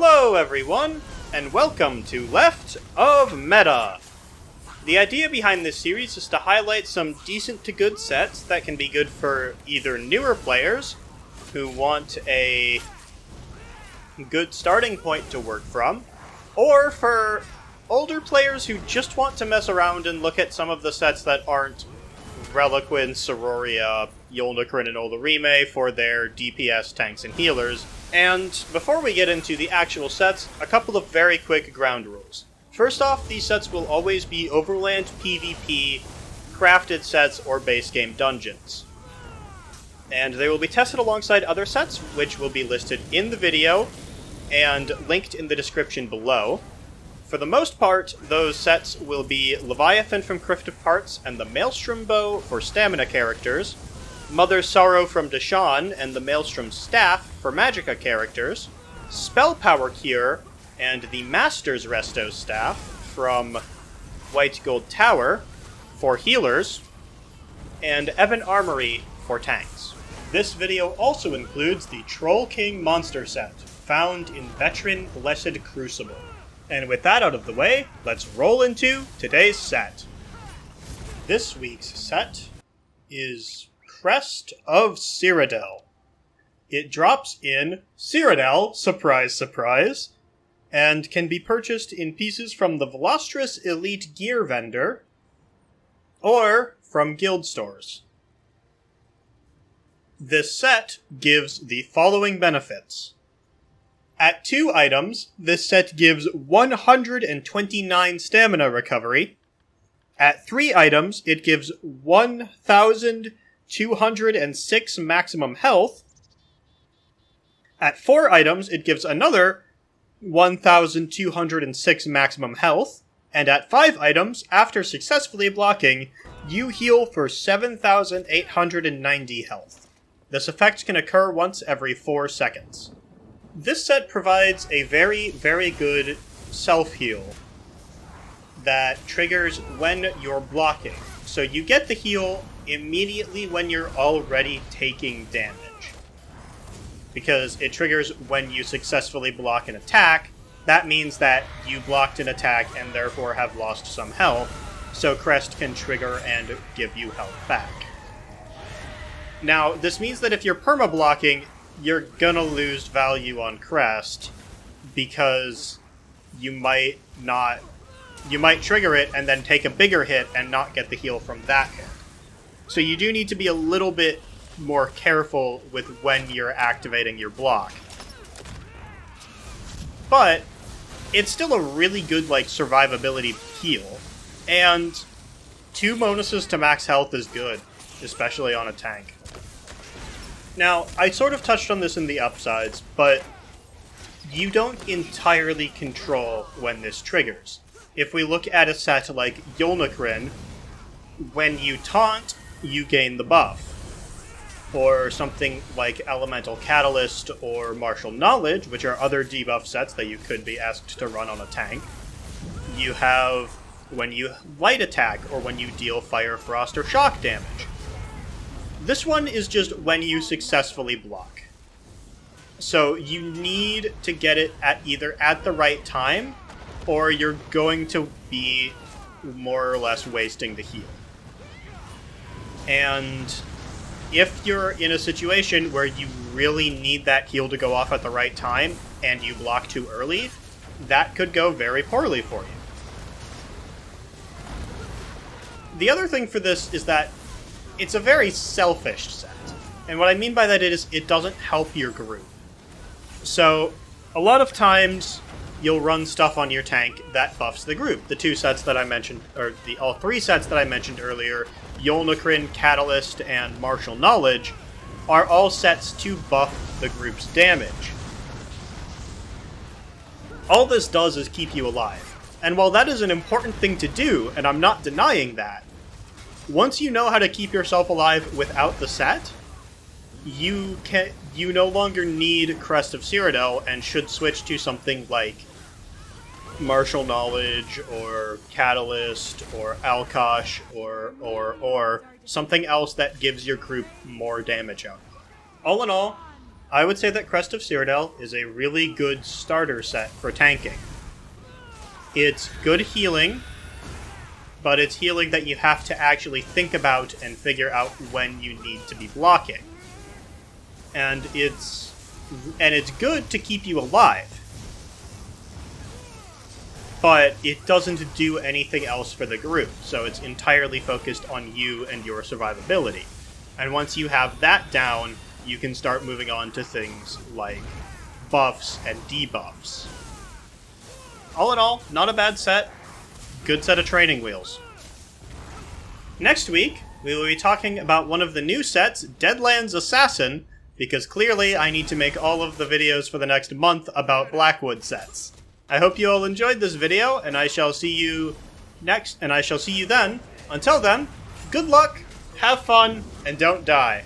Hello everyone, and welcome to Left of Meta! The idea behind this series is to highlight some decent to good sets that can be good for either newer players who want a good starting point to work from, or for older players who just want to mess around and look at some of the sets that aren't Reliquin, Sororia, Yolnahkriin, and Olorime for their DPS tanks and healers. And before we get into the actual sets, a couple of very quick ground rules. First off, these sets will always be Overland PvP, crafted sets, or base game dungeons. And they will be tested alongside other sets, which will be listed in the video and linked in the description below. For the most part, those sets will be Leviathan from Crest of Cyrodiil and the Maelstrom Bow for stamina characters, Mother's Sorrow from Deshaan and the Maelstrom Staff for Magicka characters, Spell Power Cure and the Master's Resto Staff from White Gold Tower for healers, and Evan Armory for tanks. This video also includes the Troll King monster set, found in Veteran Blessed Crucible. And with that out of the way, let's roll into today's set. This week's set is Crest of Cyrodiil. It drops in Cyrodiil, surprise surprise, and can be purchased in pieces from the Velostris Elite Gear Vendor, or from guild stores. This set gives the following benefits. At 2 items, this set gives 129 stamina recovery. At 3 items, it gives 1,206 maximum health. At 4 items, it gives another 1,206 maximum health. And at 5 items, after successfully blocking, you heal for 7,890 health. This effect can occur once every 4 seconds. This set provides a very, very good self-heal that triggers when you're blocking. So you get the heal immediately when you're already taking damage. Because it triggers when you successfully block an attack. That means that you blocked an attack and therefore have lost some health, so Crest can trigger and give you health back. Now, this means that if you're perma-blocking, you're gonna lose value on Crest, because you might trigger it and then take a bigger hit and not get the heal from that hit. So you do need to be a little bit more careful with when you're activating your block. But it's still a really good, survivability heal, and 2 bonuses to max health is good, especially on a tank. Now, I sort of touched on this in the upsides, but you don't entirely control when this triggers. If we look at a set like Yolnahkriin, when you taunt, you gain the buff. Or something like Elemental Catalyst or Martial Knowledge, which are other debuff sets that you could be asked to run on a tank. You have when you light attack, or when you deal Fire, Frost, or Shock damage. This one is just when you successfully block. So you need to get it either at the right time, or you're going to be more or less wasting the heal. And if you're in a situation where you really need that heal to go off at the right time, and you block too early, that could go very poorly for you. The other thing for this is that it's a very selfish set. And what I mean by that is it doesn't help your group. So, a lot of times, you'll run stuff on your tank that buffs the group. The 2 sets that I mentioned, or all 3 sets that I mentioned earlier, Yolnahkriin, Catalyst, and Martial Knowledge, are all sets to buff the group's damage. All this does is keep you alive. And while that is an important thing to do, and I'm not denying that, once you know how to keep yourself alive without the set, you no longer need Crest of Cyrodiil and should switch to something like Martial Knowledge, or Catalyst, or Alkosh, or something else that gives your group more damage output. All in all, I would say that Crest of Cyrodiil is a really good starter set for tanking. It's good healing, but it's healing that you have to actually think about and figure out when you need to be blocking. And it's good to keep you alive. But it doesn't do anything else for the group, so it's entirely focused on you and your survivability. And once you have that down, you can start moving on to things like buffs and debuffs. All in all, not a bad set. Good set of training wheels. Next week, we will be talking about one of the new sets, Deadlands Assassin, because clearly I need to make all of the videos for the next month about Blackwood sets. I hope you all enjoyed this video, and I shall see you then. Until then, good luck, have fun, and don't die.